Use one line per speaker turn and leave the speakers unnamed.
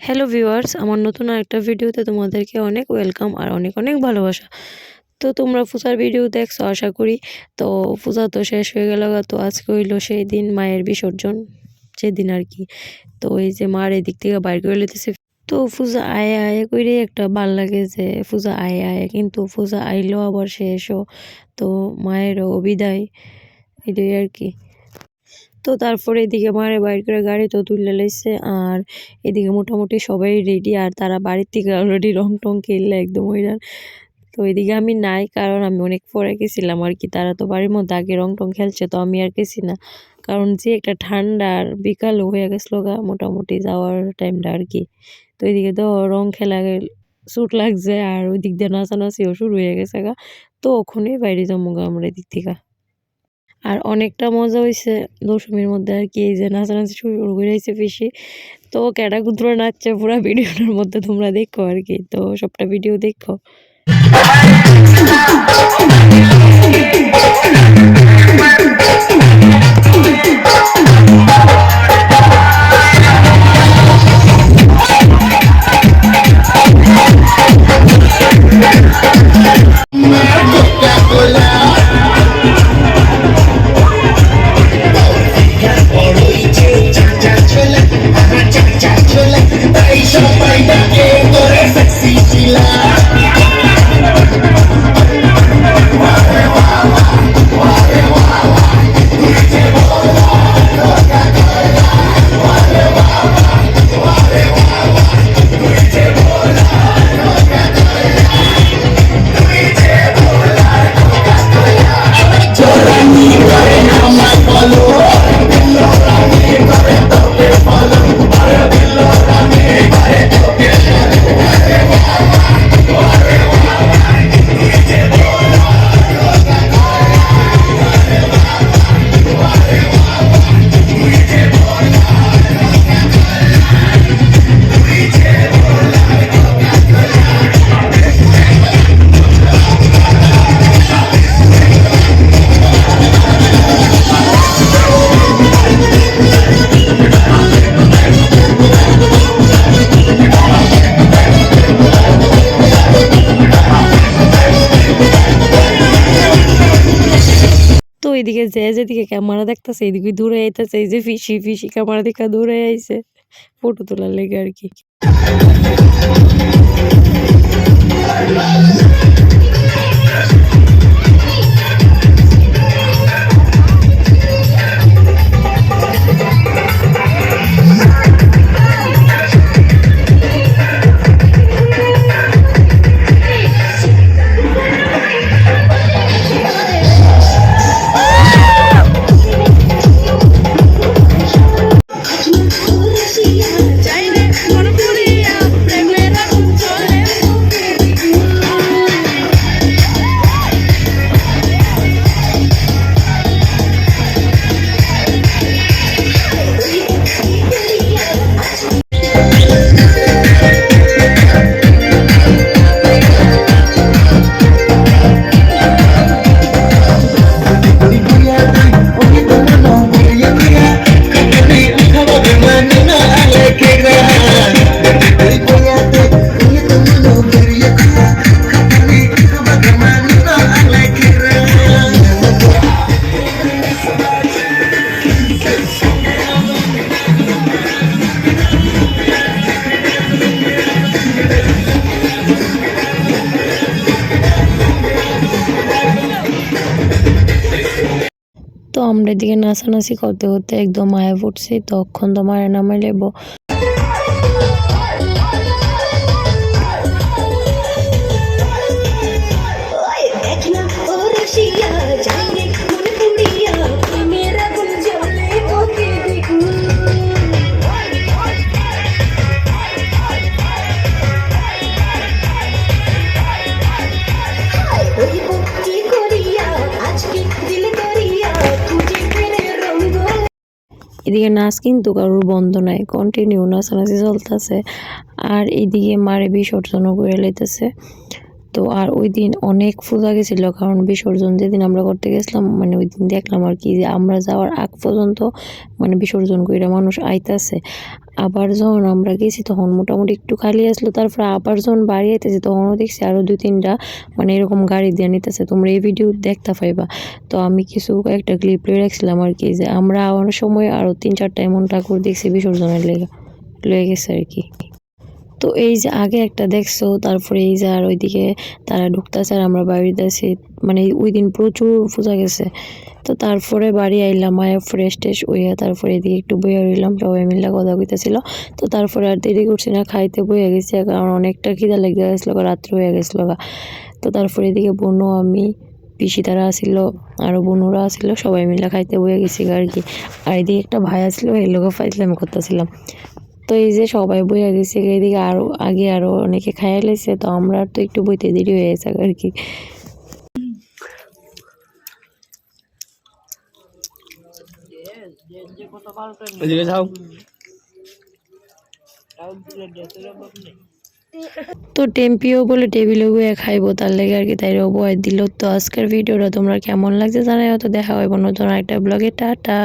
Hello viewers, আমার নতুন আরেকটা ভিডিওতে তোমাদেরকে অনেক ওয়েলকাম আর অনেক অনেক ভালোবাসা। তো তোমরা পূজার ভিডিও দেখছো আশা করি। তো পূজা তো শেষ হয়ে গেল, তো আজকে হইলো সেই দিন মায়ের বিসর্জন, যেদিন আর কি। তো এই যে মার এদিক থেকে বাইর করে লইতেছে। তো পূজা আয়ে আয়ে কইরে একটা ভাল লাগে যে পূজা আয়ে আয়ে, কিন্তু পূজা আইলো আবার শেষও। তো মায়েরও বিদায়, এটাই আর কি। তো তারপরে এদিকে মারে বাইর করে গাড়ি তো তুলে লাইছে, আর এদিকে মোটামুটি সবাই রেডি, আর তারা বাড়ির থেকে অলরেডি রং টং খেললে একদম ওইরান। তো এদিকে আমি নাই, কারণ আমি অনেক পরে গেছিলাম আর কি। তারা তো বাড়ির মধ্যে আগে রং টং খেলছে, তো আমি আর গেছি না, কারণ যে একটা ঠান্ডার বিকালও হয়ে গেছিলো গা মোটামুটি যাওয়ার টাইমটা আর কি। তো এদিকে তো রং খেলা স্যুট লাগছে, আর ওই দিক দিয়ে নাচানাচিও শুরু হয়ে গেছে গা। তো ওখানেই বাইরে যাবো গা আমরা এদিক থেকে। আর অনেকটা মজা হয়েছে দশমীর মধ্যে আর কি। এই যে নাচানাচি শুরু করে হয়েছে বেশি, তো ক্যাটাকুদ্র নাচছে পুরো ভিডিওটার মধ্যে, তোমরা দেখো আর কি। তো সবটা ভিডিও দেখো। তো এইদিকে যেদিকে ক্যামেরা দেখতেছে এইদিকে দূরে আইতেছে, এই যে ফিসি ফিসি ক্যামেরা দেখা দূরে আইছে ফটো তোলার লেগে আর কি। তো আমরা এদিকে নাচানাচি করতে করতে একদম মায়া পড়ছি, তখন তো মায়ের নামাই লেবো। এদিকে নাচ কিন্তু কারোর বন্ধ নাই, কন্টিনিউ নাচানাচি চলতেছে। আর এইদিকে মারে বিসর্জন করে লইতেছে। তো আর ওই দিন অনেক পূজা গেছিল, কারণ বিসর্জন যেদিন আমরা করতে গেছিলাম মানে ওই দিন দেখলাম আর কি যে আমরা যাওয়ার আগ পর্যন্ত মানে বিসর্জন কইরা মানুষ আইতাছে। আবার যখন আমরা গেছি তখন মোটামুটি একটু খালি আসলো, তারপর আবার যখন বাড়ি আইতেছি তখনও দেখছি আরও 2-3টা মানে এরকম গাড়ি দিয়ে নিতেছে। তোমরা এই ভিডিও দেখতে পাইবা। তো আমি কিছু কয়েকটা ক্লিপ লয়ে রাখছিলাম আর কি, যে আমরা অনেক সময় আরও 3-4টা এমন ঠাকুর দেখছি বিসর্জনের লেগে লয়ে গেছে আর কি। তো এই যে আগে একটা দেখছো, তারপরে এই যে আর ওইদিকে তারা ঢুকতেছে আর আমরা বাড়িতে আছি, মানে ওই দিন প্রচুর পূজা গেছে। তো তারপরে বাড়ি আইলাম, আয়া ফ্রেশ ট্রেশ হইয়া তারপরে এদিকে একটু বইয়া রইলাম, সবাই মিলে কথা কইতেছিল। তো তারপরে আর দেরি করছি না, খাইতে বইয়া গেছি কারণ অনেকটা খিদা লেগে গেছিলো, রাত্রে হয়ে গেছিলো। তো তারপরে এদিকে বোনও আমি পিসি তারা আসিল, আরও বোনরা আসিল, সবাই মিলে খাইতে বইয়া গেছি আর কি। আর এদিকে একটা ভাই আসলো, এই লোক ফাইজলামি করতেছিলাম। তো এই যে সবাই বইয়া গেছে, এদিকে আরো আগে আরো অনেকে খাইয়া লাইছে, তো আমরা তো একটু বইতে দেরি হয়ে গেছে আর কি।
এদিকে যাও।
তো টেম্পিও বলে টেবিলে বইয়া খাইবো, তার লেগে আর কি তাই বয় দিল। তো আজকের ভিডিওটা তোমরা কেমন লাগছে জানাই, তো দেখা হইব নতুন একটা ব্লগে। টাটা।